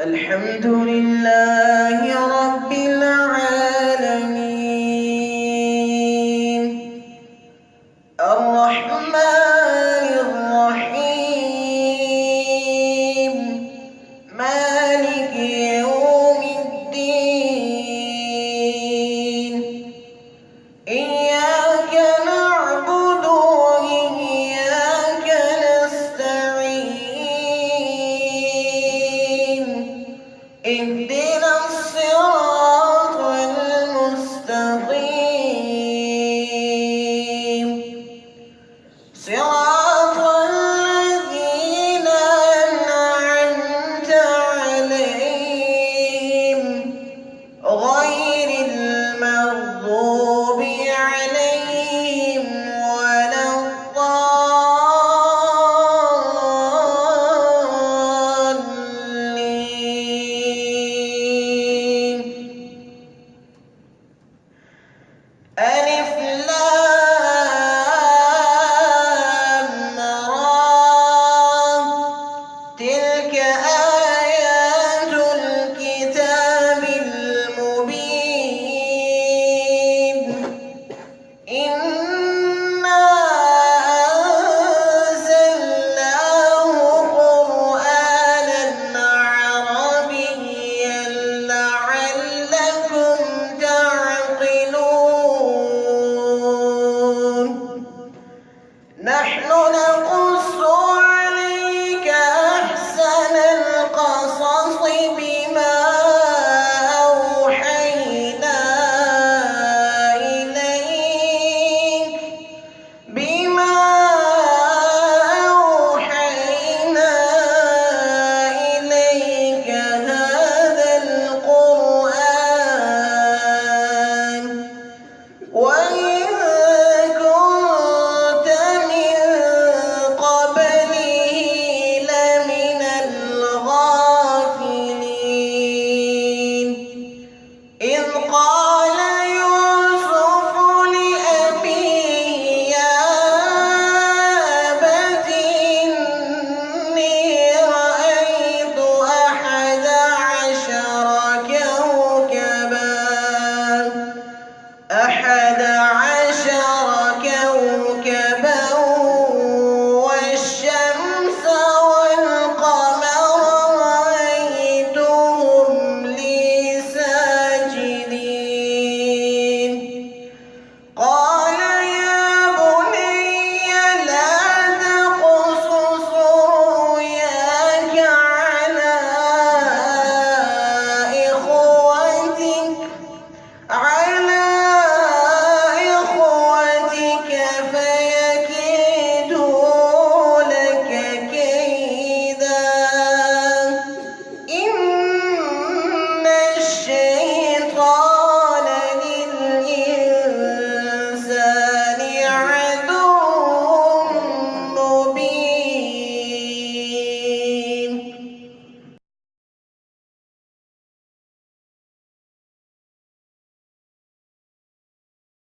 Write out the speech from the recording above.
الحمد لله رب العالمين الرحمن الرحيم مالك يوم الدين إياك نعبد وإياك نستعين اهدنا الصراط المستقيم صراط الذين أنعمت عليهم غير المغضوب عليهم ولا الضالين ألف لام را تلك آيات الكتاب المبين إنا أنزلناه قرآنا عربيا لعلكم تعقلون نحن نقص عليك أحسن القصص بما أوحينا إليك هذا القرآن وإن كنت من قبله لمن الغافلين إذ قال يوسف لأبيه يا أبت إني رأيت أحد عشر كوكبا والشمس والقمر رأيتهم لي ساجدين قال يا بني لا تقصص رؤياك على إخوتك